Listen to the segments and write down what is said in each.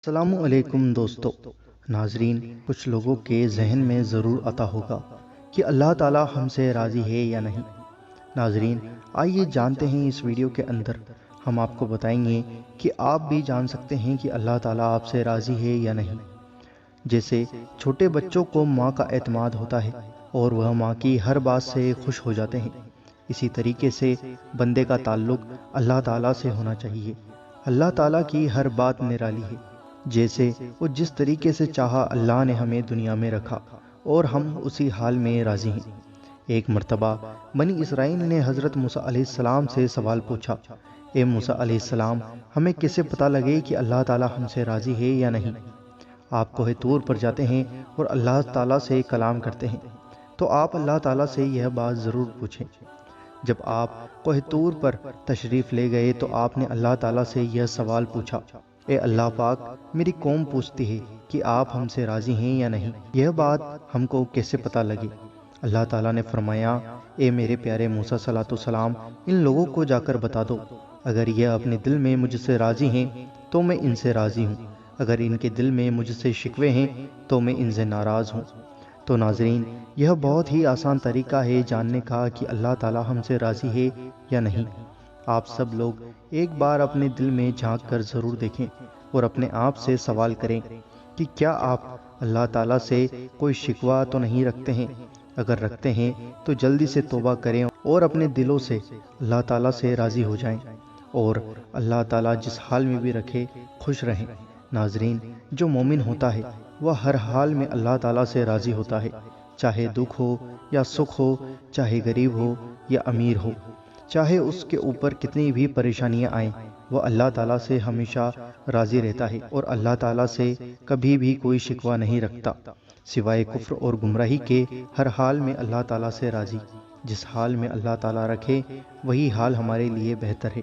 السلام علیکم دوستو ناظرین، کچھ لوگوں کے ذہن میں ضرور آتا ہوگا کہ اللہ تعالی ہم سے راضی ہے یا نہیں۔ ناظرین، آئیے جانتے ہیں اس ویڈیو کے اندر ہم آپ کو بتائیں گے کہ آپ بھی جان سکتے ہیں کہ اللہ تعالی آپ سے راضی ہے یا نہیں۔ جیسے چھوٹے بچوں کو ماں کا اعتماد ہوتا ہے اور وہ ماں کی ہر بات سے خوش ہو جاتے ہیں، اسی طریقے سے بندے کا تعلق اللہ تعالی سے ہونا چاہیے۔ اللہ تعالیٰ کی ہر بات نرالی ہے۔ جیسے وہ جس طریقے سے چاہا اللہ نے ہمیں دنیا میں رکھا اور ہم اسی حال میں راضی ہیں۔ ایک مرتبہ بنی اسرائیل نے حضرت موسیٰ علیہ السلام سے سوال پوچھا، اے موسیٰ علیہ السلام، ہمیں کیسے پتہ لگے کہ اللہ تعالیٰ ہم سے راضی ہے یا نہیں؟ آپ کوہ طور پر جاتے ہیں اور اللہ تعالیٰ سے کلام کرتے ہیں تو آپ اللہ تعالیٰ سے یہ بات ضرور پوچھیں۔ جب آپ کوہ طور پر تشریف لے گئے تو آپ نے اللہ تعالیٰ سے یہ سوال پوچھا، اے اللہ پاک، میری قوم پوچھتی ہے کہ آپ ہم سے راضی ہیں یا نہیں، یہ بات ہم کو کیسے پتہ لگے؟ اللہ تعالیٰ نے فرمایا، اے میرے پیارے موسیٰ صلی اللہ علیہ وسلم، ان لوگوں کو جا کر بتا دو، اگر یہ اپنے دل میں مجھ سے راضی ہیں تو میں ان سے راضی ہوں، اگر ان کے دل میں مجھ سے شکوے ہیں تو میں ان سے ناراض ہوں۔ تو ناظرین، یہ بہت ہی آسان طریقہ ہے جاننے کا کہ اللہ تعالیٰ ہم سے راضی ہے یا نہیں۔ آپ سب لوگ ایک بار اپنے دل میں جھانک کر ضرور دیکھیں اور اپنے آپ سے سوال کریں کہ کیا آپ اللہ تعالیٰ سے کوئی شکوہ تو نہیں رکھتے ہیں؟ اگر رکھتے ہیں تو جلدی سے توبہ کریں اور اپنے دلوں سے اللہ تعالیٰ سے راضی ہو جائیں، اور اللہ تعالیٰ جس حال میں بھی رکھے خوش رہیں۔ ناظرین، جو مومن ہوتا ہے وہ ہر حال میں اللہ تعالیٰ سے راضی ہوتا ہے، چاہے دکھ ہو یا سکھ ہو، چاہے غریب ہو یا امیر ہو، چاہے اس کے اوپر کتنی بھی پریشانیاں آئیں، وہ اللہ تعالیٰ سے ہمیشہ راضی رہتا ہے اور اللہ تعالیٰ سے کبھی بھی کوئی شکوہ نہیں رکھتا، سوائے کفر اور گمراہی کے۔ ہر حال میں اللہ تعالیٰ سے راضی، جس حال میں اللہ تعالیٰ رکھے وہی حال ہمارے لیے بہتر ہے۔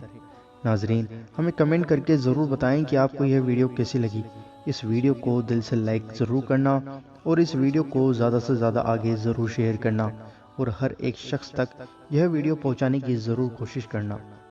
ناظرین، ہمیں کمنٹ کر کے ضرور بتائیں کہ آپ کو یہ ویڈیو کیسی لگی۔ اس ویڈیو کو دل سے لائک ضرور کرنا اور اس ویڈیو کو زیادہ سے زیادہ آگے ضرور شیئر کرنا، اور ہر ایک شخص تک یہ ویڈیو پہنچانے کی ضرور کوشش کرنا۔